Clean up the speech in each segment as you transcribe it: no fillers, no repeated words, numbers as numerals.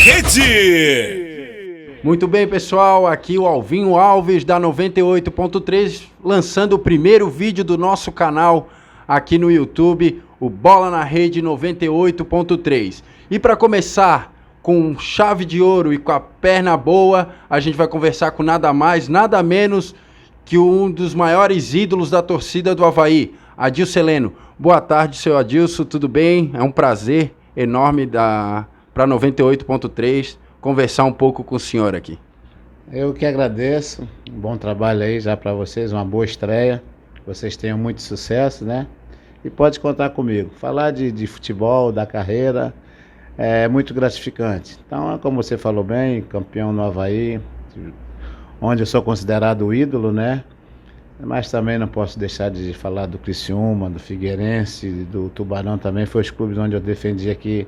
Rede. Muito bem, pessoal, aqui o Alvinho Alves da 98.3, lançando o primeiro vídeo do nosso canal aqui no YouTube, o Bola na Rede 98.3. E para começar com chave de ouro e com a perna boa, a gente vai conversar com nada mais, nada menos que um dos maiores ídolos da torcida do Avaí, Adilson Heleno. Boa tarde, seu Adilson, tudo bem? É um prazer enorme para 98.3 conversar um pouco com o senhor aqui. Eu que agradeço, um bom trabalho aí já para vocês, uma boa estreia, vocês tenham muito sucesso, né? E pode contar comigo. Falar de futebol, da carreira, é muito gratificante. Então, como você falou bem, campeão no Avaí, onde eu sou considerado o ídolo, né? Mas também não posso deixar de falar do Criciúma, do Figueirense, do Tubarão também, foi os clubes onde eu defendi aqui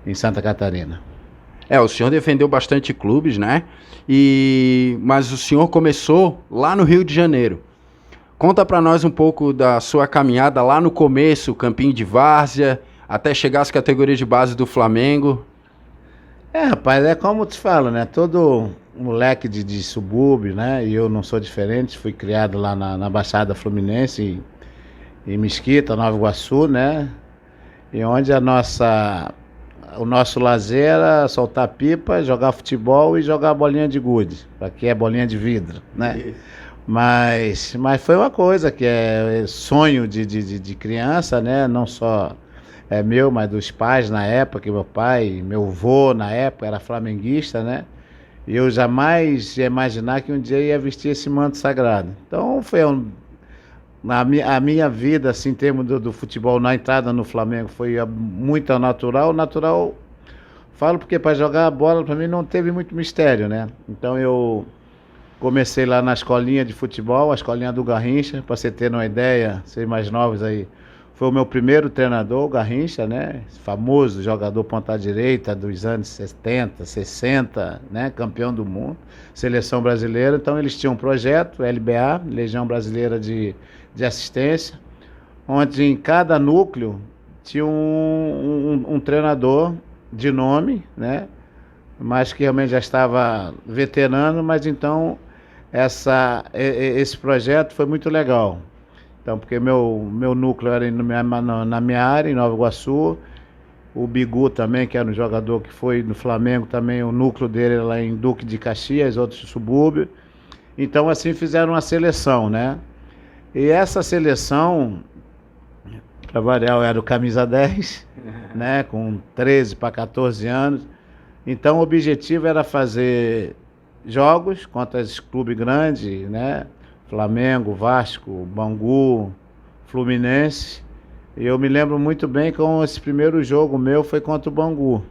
em Santa Catarina. O senhor defendeu bastante clubes, né? Mas o senhor começou lá no Rio de Janeiro. Conta pra nós um pouco da sua caminhada lá no começo, campinho de várzea, até chegar às categorias de base do Flamengo. Rapaz, é como te falo, né? Todo moleque de subúrbio, né? E eu não sou diferente, fui criado lá na Baixada Fluminense, em Mesquita, Nova Iguaçu, né? E onde o nosso lazer era soltar pipa, jogar futebol e jogar bolinha de gude, que é bolinha de vidro, né? Mas foi uma coisa que é sonho de criança, né? Não só meu, mas dos pais na época, meu pai, meu avô na época era flamenguista, né? E eu jamais ia imaginar que um dia ia vestir esse manto sagrado. Então foi a minha vida, assim, em termos do futebol, na entrada no Flamengo, foi muito natural. Natural, falo porque para jogar a bola, para mim, não teve muito mistério, né? Então eu comecei lá na escolinha de futebol, a escolinha do Garrincha, para você ter uma ideia, vocês mais novos aí. Foi o meu primeiro treinador, o Garrincha, né? Famoso jogador ponta-direita dos anos 70, 60, né? Campeão do mundo, seleção brasileira. Então eles tinham um projeto, LBA, Legião Brasileira de Assistência, onde em cada núcleo tinha um treinador de nome, né? Mas que realmente já estava veterano, mas então esse projeto foi muito legal. Então, porque meu núcleo era na minha área, em Nova Iguaçu. O Bigu também, que era um jogador que foi no Flamengo também, o núcleo dele era lá em Duque de Caxias, outros subúrbios. Então, assim, fizeram uma seleção, né? E essa seleção, para variar, eu era o camisa 10, né? Com 13 para 14 anos. Então, o objetivo era fazer jogos contra os clubes grandes, né? Flamengo, Vasco, Bangu, Fluminense. E eu me lembro muito bem que esse primeiro jogo meu foi contra o Bangu,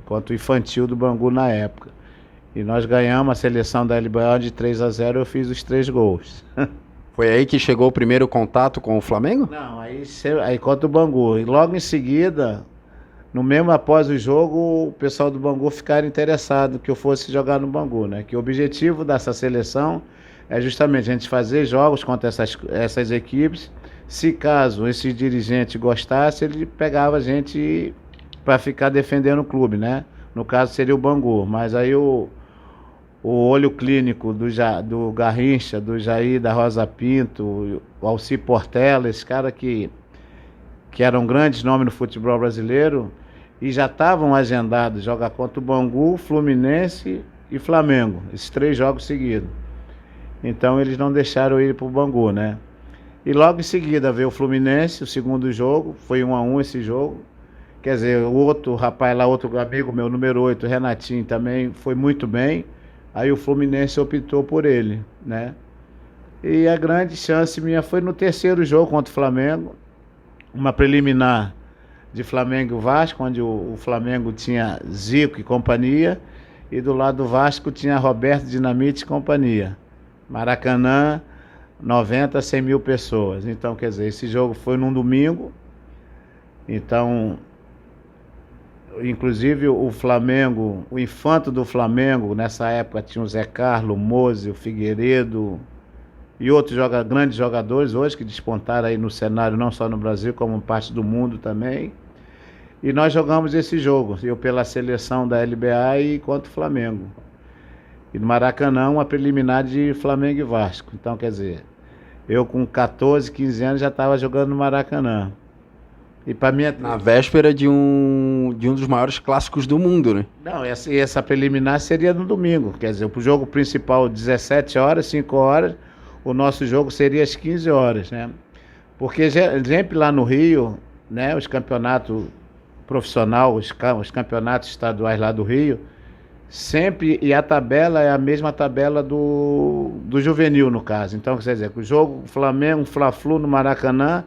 contra o infantil do Bangu na época. E nós ganhamos a seleção da LBA de 3-0, eu fiz os 3 gols. Foi aí que chegou o primeiro contato com o Flamengo? Não, aí contra o Bangu. E logo em seguida, no mesmo após o jogo, o pessoal do Bangu ficaram interessado que eu fosse jogar no Bangu, né? Que o objetivo dessa seleção é justamente a gente fazer jogos contra essas equipes. Se caso esse dirigente gostasse, ele pegava a gente para ficar defendendo o clube, né? No caso seria o Bangu, mas aí o olho clínico do Garrincha, do Jair da Rosa Pinto, o Alci Portela, esse cara que eram grandes nomes no futebol brasileiro, e já estavam agendados jogar contra o Bangu, Fluminense e Flamengo, esses 3 jogos seguidos. Então eles não deixaram eu ir para o Bangu, né? E logo em seguida veio o Fluminense, o segundo jogo, foi 1-1 esse jogo. Quer dizer, o outro rapaz lá, outro amigo meu, número 8, Renatinho, também foi muito bem. Aí o Fluminense optou por ele, né? E a grande chance minha foi no terceiro jogo contra o Flamengo, uma preliminar de Flamengo e Vasco, onde o Flamengo tinha Zico e companhia, e do lado do Vasco tinha Roberto Dinamite e companhia. Maracanã, 90, 100 mil pessoas. Então, quer dizer, esse jogo foi num domingo. Então, inclusive o Flamengo, o infanto do Flamengo, nessa época tinha o Zé Carlos, o Mose, o Figueiredo e outros grandes jogadores hoje que despontaram aí no cenário, não só no Brasil, como parte do mundo também. E nós jogamos esse jogo, eu pela seleção da LBA e contra o Flamengo. E no Maracanã, uma preliminar de Flamengo e Vasco. Então, quer dizer, eu com 14, 15 anos já estava jogando no Maracanã. E para mim... Na véspera de um dos maiores clássicos do mundo, né? Não, essa preliminar seria no domingo. Quer dizer, o jogo principal 17 horas, 5 horas, o nosso jogo seria às 15 horas, né? Porque sempre lá no Rio, né, os campeonatos profissionais, os campeonatos estaduais lá do Rio, sempre, e a tabela é a mesma tabela do juvenil, no caso. Então, quer dizer, o jogo Flamengo, Fla-Flu no Maracanã,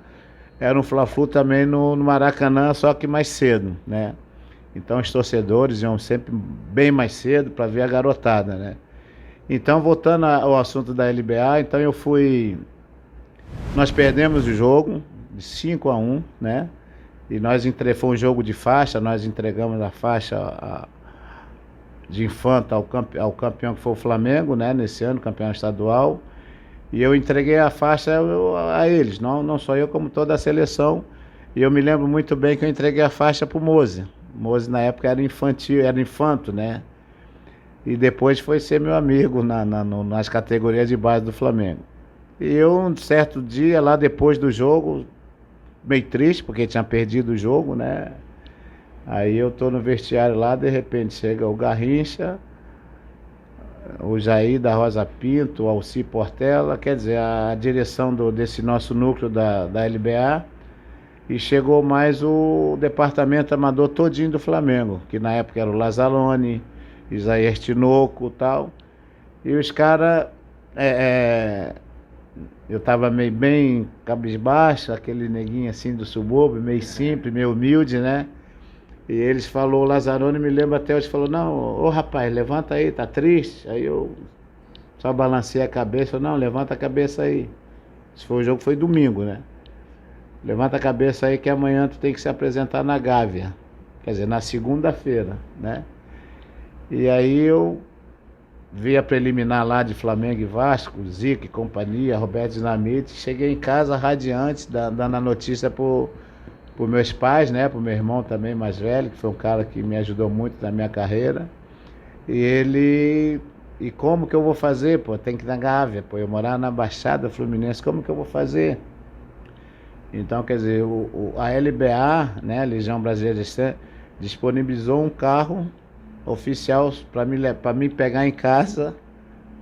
era um Fla-Flu também no Maracanã, só que mais cedo, né? Então os torcedores iam sempre bem mais cedo para ver a garotada, né? Então, voltando ao assunto da LBA, então nós perdemos o jogo de 5-1, né? E foi um jogo de faixa, nós entregamos a faixa de infanta ao campeão que foi o Flamengo, né? Nesse ano, campeão estadual. E eu entreguei a faixa a eles, não só eu, como toda a seleção. E eu me lembro muito bem que eu entreguei a faixa pro Mose. Mose na época era infanto, né? E depois foi ser meu amigo nas categorias de base do Flamengo. E eu, um certo dia, lá depois do jogo, meio triste, porque tinha perdido o jogo, né? Aí eu tô no vestiário lá, de repente chega o Garrincha, o Jair da Rosa Pinto, o Alci Portela, quer dizer, a direção desse nosso núcleo da LBA, e chegou mais o departamento amador todinho do Flamengo, que na época era o Lazzaloni, Isaías Tinoco e tal, e os caras, eu tava meio bem cabisbaixo, aquele neguinho assim do subúrbio, meio simples, meio humilde, né? E eles falou, o Lazzaroni, me lembro até hoje, falou, não, ô rapaz, levanta aí, tá triste? Aí eu só balancei a cabeça, falei, não, levanta a cabeça aí. O jogo foi domingo, né? Levanta a cabeça aí que amanhã tu tem que se apresentar na Gávea. Quer dizer, na segunda-feira, né? E aí eu vi a preliminar lá de Flamengo e Vasco, Zico e companhia, Roberto Dinamite. Cheguei em casa radiante, dando a notícia pro meus pais, né, pro meu irmão também mais velho, que foi um cara que me ajudou muito na minha carreira. E como que eu vou fazer, pô? Tem que ir na Gávea, pô, eu morar na Baixada Fluminense, como que eu vou fazer? Então, quer dizer, a LBA, né, a Legião Brasileira de Assistência, disponibilizou um carro oficial para me pegar em casa,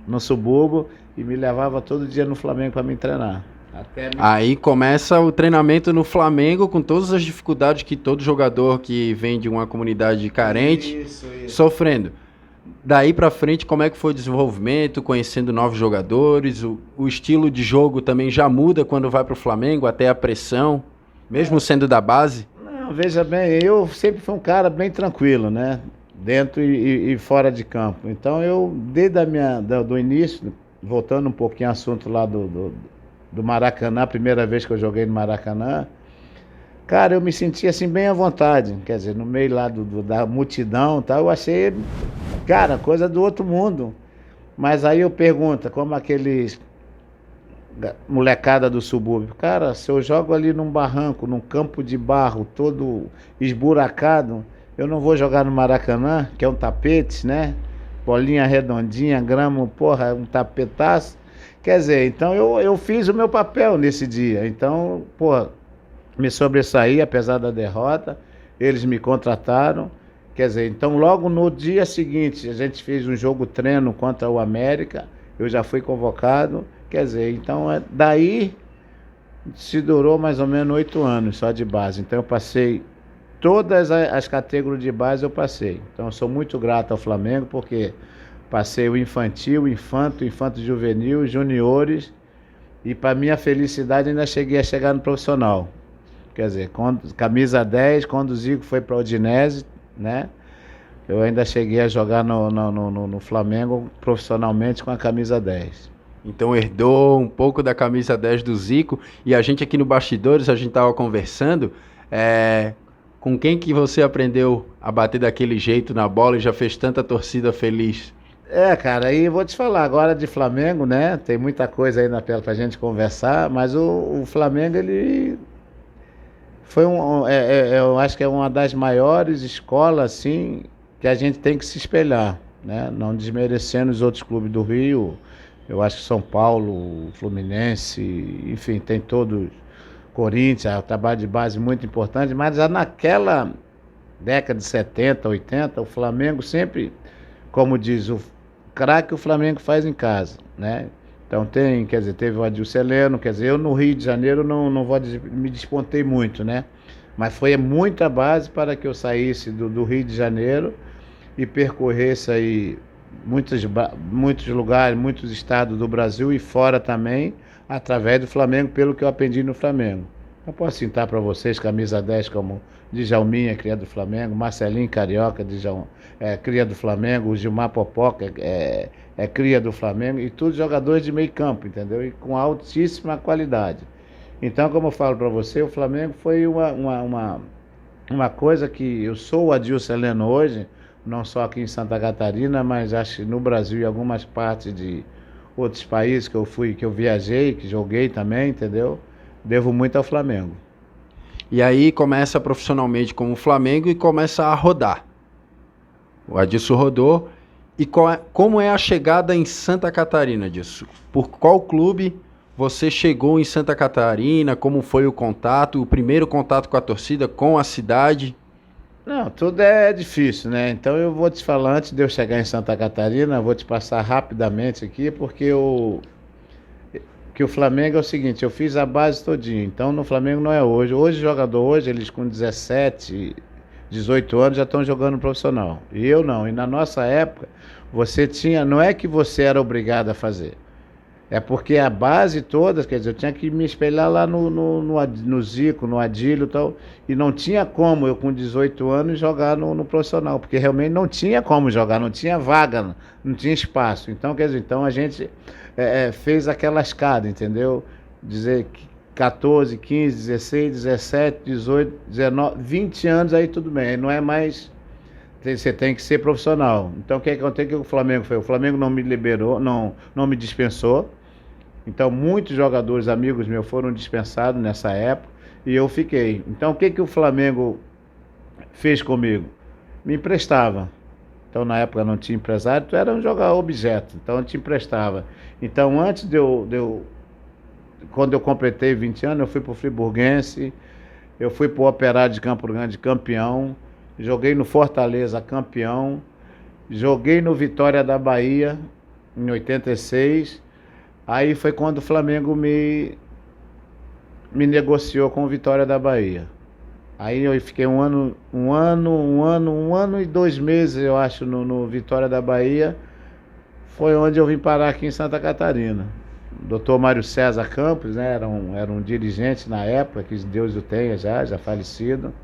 no subúrbio, e me levava todo dia no Flamengo para me treinar. Aí começa o treinamento no Flamengo com todas as dificuldades que todo jogador que vem de uma comunidade carente Isso. sofrendo. Daí pra frente, como é que foi o desenvolvimento, conhecendo novos jogadores, o estilo de jogo também já muda quando vai pro Flamengo, até a pressão, mesmo sendo da base? Não, veja bem, eu sempre fui um cara bem tranquilo, né? Dentro e fora de campo. Então eu, desde do início, voltando um pouquinho ao assunto lá do Maracanã, a primeira vez que eu joguei no Maracanã, cara, eu me senti assim bem à vontade, quer dizer, no meio lá da multidão e tal, eu achei, cara, coisa do outro mundo. Mas aí eu pergunto, como aqueles molecada do subúrbio, cara, se eu jogo ali num barranco, num campo de barro, todo esburacado, eu não vou jogar no Maracanã, que é um tapete, né? Bolinha redondinha, grama, porra, um tapetaço. Quer dizer, então eu fiz o meu papel nesse dia. Então, pô, me sobressaí, apesar da derrota. Eles me contrataram. Quer dizer, então logo no dia seguinte, a gente fez um jogo treino contra o América. Eu já fui convocado. Quer dizer, então daí se durou mais ou menos 8 anos só de base. Então eu passei todas as categorias de base, eu passei. Então eu sou muito grato ao Flamengo, porque passei o infantil, infanto juvenil, juniores, e para minha felicidade ainda cheguei a chegar no profissional. Quer dizer, camisa 10, quando o Zico foi para a Udinese, né? Eu ainda cheguei a jogar no Flamengo profissionalmente com a camisa 10. Então herdou um pouco da camisa 10 do Zico, e a gente aqui no Bastidores, a gente estava conversando, com quem que você aprendeu a bater daquele jeito na bola e já fez tanta torcida feliz? Cara, aí eu vou te falar agora de Flamengo, né? Tem muita coisa aí na tela pra gente conversar, mas o Flamengo, ele Eu acho que é uma das maiores escolas, assim, que a gente tem que se espelhar, né? Não desmerecendo os outros clubes do Rio. Eu acho que São Paulo, Fluminense, enfim, tem todos, Corinthians, o trabalho de base muito importante, mas já naquela década de 70, 80, o Flamengo sempre, como diz o craque, o Flamengo faz em casa, né? Então quer dizer, teve o Adilson Heleno, quer dizer, eu no Rio de Janeiro não me despontei muito, né? Mas foi muita base para que eu saísse do Rio de Janeiro e percorresse aí muitos lugares, muitos estados do Brasil e fora também, através do Flamengo, pelo que eu aprendi no Flamengo. Eu posso citar para vocês, camisa 10 como Djalminha, cria do Flamengo, Marcelinho Carioca, cria do Flamengo, o Gilmar Popoca, cria do Flamengo, e todos jogadores de meio campo, entendeu? E com altíssima qualidade. Então, como eu falo para você, o Flamengo foi uma coisa que eu sou o Adilson Heleno hoje, não só aqui em Santa Catarina, mas acho que no Brasil e algumas partes de outros países que eu viajei, que joguei também, entendeu? Devo muito ao Flamengo. E aí começa profissionalmente como Flamengo e começa a rodar. O Adilson rodou. E como é a chegada em Santa Catarina, Adilson? Por qual clube você chegou em Santa Catarina? Como foi o contato? O primeiro contato com a torcida, com a cidade? Não, tudo é difícil, né? Então eu vou te falar, antes de eu chegar em Santa Catarina, eu vou te passar rapidamente aqui, porque o Flamengo é o seguinte, eu fiz a base todinha, então no Flamengo não é hoje. Hoje, eles com 17, 18 anos já estão jogando profissional. E eu não. E na nossa época, não é que você era obrigado a fazer. É porque a base toda, quer dizer, eu tinha que me espelhar lá no Zico, no Adílio e tal, e não tinha como eu com 18 anos jogar no profissional, porque realmente não tinha como jogar, não tinha vaga, não tinha espaço. Então, quer dizer, então a gente fez aquela escada, entendeu? Dizer que 14, 15, 16, 17, 18, 19, 20 anos, aí tudo bem, aí não é mais... Você tem que ser profissional. Então, o que aconteceu que o Flamengo fez? O Flamengo não me liberou, não me dispensou. Então, muitos jogadores, amigos meus, foram dispensados nessa época e eu fiquei. Então, o que o Flamengo fez comigo? Me emprestava. Então, na época não tinha empresário, tu era um jogador objeto, então eu te emprestava. Então, antes quando eu completei 20 anos, eu fui para o Friburguense, eu fui para o Operário de Campo Grande, campeão, joguei no Fortaleza, campeão, joguei no Vitória da Bahia, em 86, aí foi quando o Flamengo me negociou com o Vitória da Bahia. Aí eu fiquei um ano e 2 meses, eu acho, no Vitória da Bahia. Foi onde eu vim parar aqui em Santa Catarina. O Dr. Mário César Campos, né, era um dirigente na época, que Deus o tenha já falecido.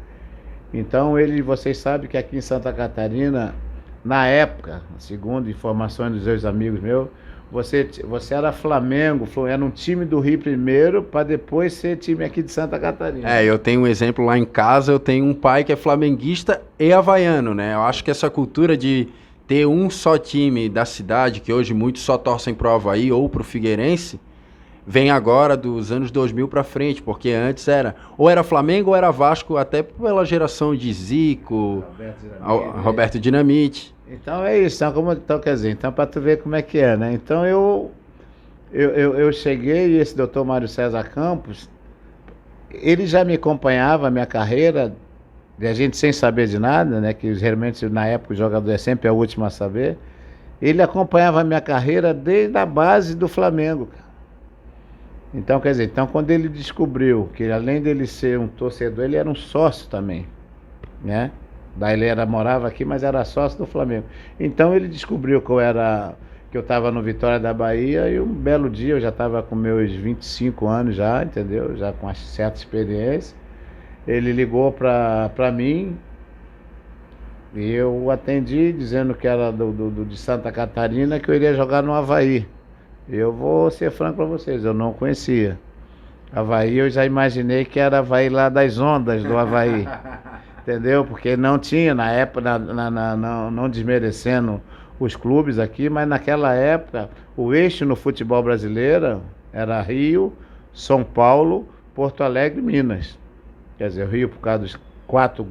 Então vocês sabem que aqui em Santa Catarina, na época, segundo informações dos meus amigos meus, você era Flamengo, era um time do Rio primeiro, para depois ser time aqui de Santa Catarina. Eu tenho um exemplo lá em casa, eu tenho um pai que é flamenguista e havaiano, né? Eu acho que essa cultura de ter um só time da cidade, que hoje muitos só torcem pro Avaí ou pro Figueirense, vem agora dos anos 2000 para frente, porque antes era Flamengo ou era Vasco, até pela geração de Zico, Roberto Dinamite. Então é isso, então quer dizer, então para tu ver como é que é, né? Então eu cheguei, e esse Dr. Mário César Campos, ele já me acompanhava a minha carreira, e a gente sem saber de nada, né? Que realmente na época o jogador é sempre a última a saber. Ele acompanhava a minha carreira desde a base do Flamengo, cara. Então, quer dizer, quando ele descobriu que além dele ser um torcedor, ele era um sócio também, né? Daí ele morava aqui, mas era sócio do Flamengo. Então ele descobriu que eu estava no Vitória da Bahia, e um belo dia, eu já estava com meus 25 anos já, entendeu? Já com uma certa experiência. Ele ligou para mim e eu atendi dizendo que era de Santa Catarina, que eu iria jogar no Avaí. Eu vou ser franco para vocês, eu não conhecia. Avaí, eu já imaginei que era Avaí lá das ondas do Avaí. Entendeu? Porque não tinha, na época, não desmerecendo os clubes aqui, mas naquela época, o eixo no futebol brasileiro era Rio, São Paulo, Porto Alegre e Minas. Quer dizer, o Rio por causa dos 4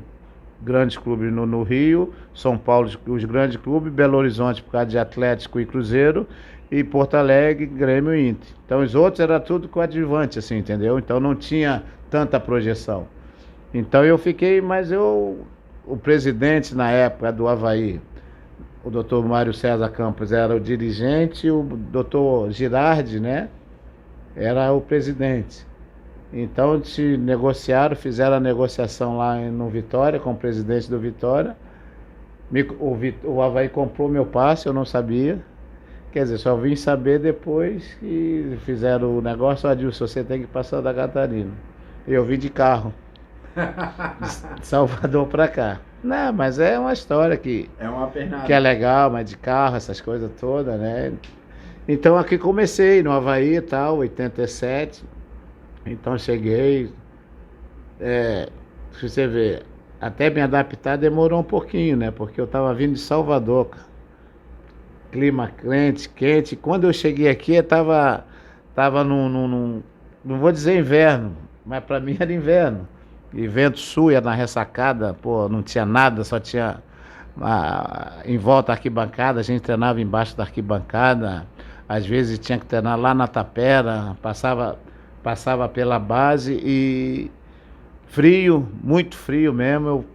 grandes clubes no Rio, São Paulo os grandes clubes, Belo Horizonte por causa de Atlético e Cruzeiro, e Porto Alegre, Grêmio e Inter. Então os outros era tudo coadjuvante, assim, entendeu? Então não tinha tanta projeção. Então eu fiquei, mas o presidente na época do Avaí, o doutor Mário César Campos era o dirigente, o doutor Girardi, né, era o presidente. Então se negociaram, fizeram a negociação lá no Vitória, com o presidente do Vitória. O Avaí comprou meu passe, eu não sabia. Quer dizer, só vim saber depois que fizeram o negócio. Adilson, você tem que ir para Santa Catarina. Eu vim de carro, de Salvador para cá. Não, mas é uma história que é legal, mas de carro, essas coisas todas, né? Então aqui comecei no Avaí e tal, 87. Então cheguei, se você ver, até me adaptar demorou um pouquinho, né? Porque eu estava vindo de Salvador, cara. Clima quente. Quando eu cheguei aqui, eu tava num, não vou dizer inverno, mas para mim era inverno. E vento sul, ia na ressacada, pô, não tinha nada, só tinha em volta a arquibancada, a gente treinava embaixo da arquibancada, às vezes tinha que treinar lá na tapera, passava pela base e frio, muito frio mesmo. Eu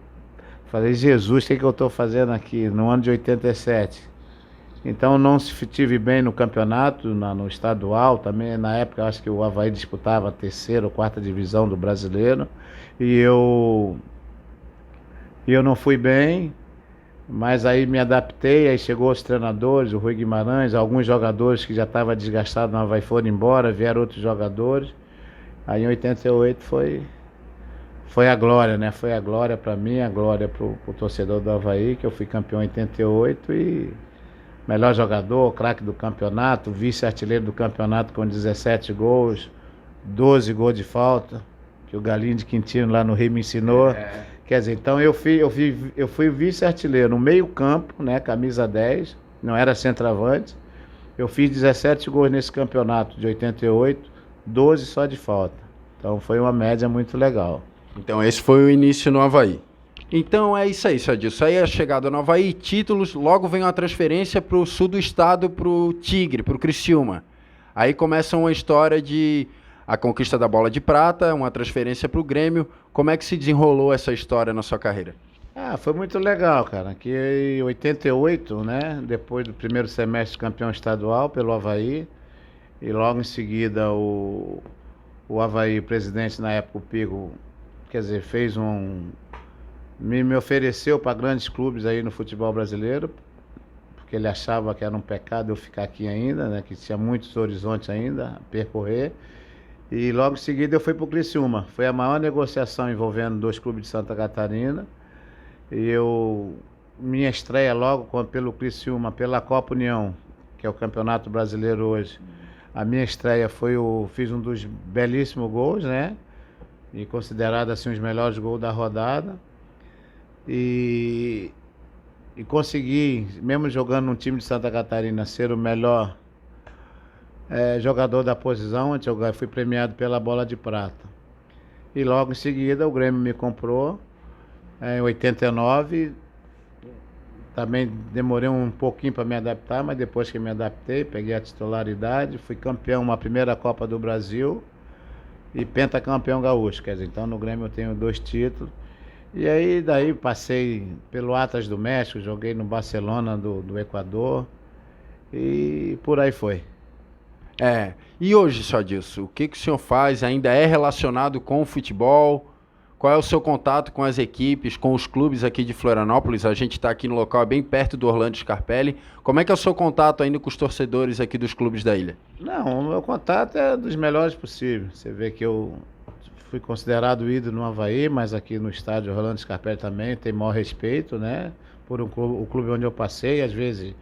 falei, Jesus, o que eu estou fazendo aqui no ano de 87? Então não tive bem no campeonato, no estadual também. Na época eu acho que o Avaí disputava a 3ª ou 4ª divisão do brasileiro. E eu não fui bem, mas aí me adaptei, aí chegou os treinadores, o Rui Guimarães, alguns jogadores que já estavam desgastados no Avaí foram embora, vieram outros jogadores. Aí em 88 foi a glória, né? Foi a glória para mim, a glória pro torcedor do Avaí, que eu fui campeão em 88 e melhor jogador, craque do campeonato, vice-artilheiro do campeonato com 17 gols, 12 gols de falta, que o Galinho de Quintino lá no Rio me ensinou. Quer dizer, então eu fui vice-artilheiro no meio campo, né, camisa 10, não era centroavante. Eu fiz 17 gols nesse campeonato de 88, 12 só de falta. Então foi uma média muito legal. Então esse foi o início no Avaí. Então é isso aí, Adilson. Aí a chegada no Avaí, títulos, logo vem uma transferência para o sul do estado, para o Tigre, para o Criciúma. Aí começa uma história de a conquista da bola de prata, uma transferência para o Grêmio. Como é que se desenrolou essa história na sua carreira? Foi muito legal, cara. Que em 88, né, depois do primeiro semestre campeão estadual pelo Avaí, e logo em seguida o Avaí, presidente na época, o Pigo, quer dizer, fez me ofereceu para grandes clubes aí no futebol brasileiro, porque ele achava que era um pecado eu ficar aqui ainda, né, que tinha muitos horizontes ainda a percorrer. E logo em seguida eu fui para o Criciúma. Foi a maior negociação envolvendo 2 clubes de Santa Catarina. E minha estreia logo pelo Criciúma, pela Copa União, que é o campeonato brasileiro hoje. A minha estreia fiz um dos belíssimos gols, né? E considerado assim os melhores gols da rodada. E consegui, mesmo jogando num time de Santa Catarina, ser o melhor jogador da posição, onde eu fui premiado pela bola de prata. E logo em seguida o Grêmio me comprou, em 89. Também demorei um pouquinho para me adaptar, mas depois que me adaptei, peguei a titularidade, fui campeão, uma primeira Copa do Brasil e pentacampeão gaúcho. Quer dizer, então no Grêmio eu tenho 2 títulos. E aí daí passei pelo Atlas do México, joguei no Barcelona do Equador e por aí foi. E hoje, só disso, o que o senhor faz? Ainda é relacionado com o futebol? Qual é o seu contato com as equipes, com os clubes aqui de Florianópolis? A gente está aqui no local, bem perto do Orlando Scarpelli. Como é que é o seu contato ainda com os torcedores aqui dos clubes da ilha? Não, o meu contato é dos melhores possível. Você vê que eu fui considerado ídolo no Avaí, mas aqui no estádio Orlando Scarpelli também tem maior respeito, né? Por o clube onde eu passei. Às vezes,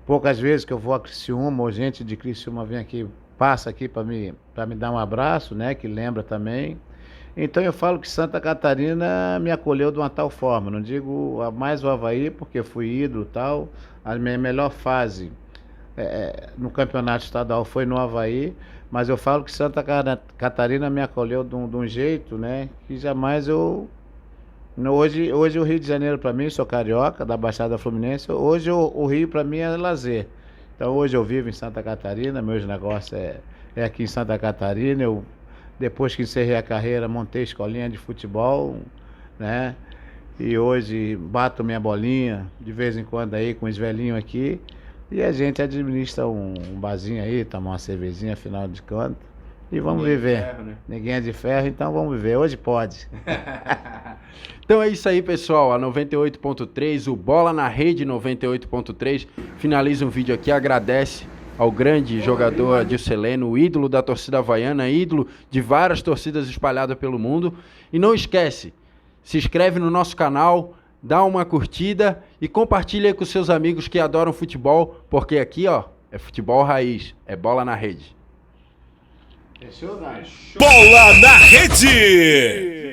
poucas vezes que eu vou a Criciúma, ou gente de Criciúma vem aqui, passa aqui para me dar um abraço, né? Que lembra também. Então eu falo que Santa Catarina me acolheu de uma tal forma, não digo mais o Avaí, porque fui ídolo e tal, a minha melhor fase no campeonato estadual foi no Avaí, mas eu falo que Santa Catarina me acolheu de um jeito, né, que jamais eu... Hoje o Rio de Janeiro para mim, sou carioca, da Baixada Fluminense, hoje o Rio para mim é lazer. Então hoje eu vivo em Santa Catarina, meus negócios é aqui em Santa Catarina. Eu, depois que encerrei a carreira, montei escolinha de futebol, né? E hoje bato minha bolinha de vez em quando aí com os velhinhos aqui. E a gente administra um barzinho aí, toma uma cervejinha, afinal de contas. E vamos viver. Ferro, né? Ninguém é de ferro, então vamos viver. Hoje pode. Então é isso aí, pessoal. A 98.3, o Bola na Rede 98.3 finaliza um vídeo aqui, agradece ao grande jogador Adilson Heleno, o ídolo da torcida havaiana, ídolo de várias torcidas espalhadas pelo mundo. E não esquece, se inscreve no nosso canal, dá uma curtida e compartilha com seus amigos que adoram futebol, porque aqui, ó, é futebol raiz, é bola na rede. Bola na Rede!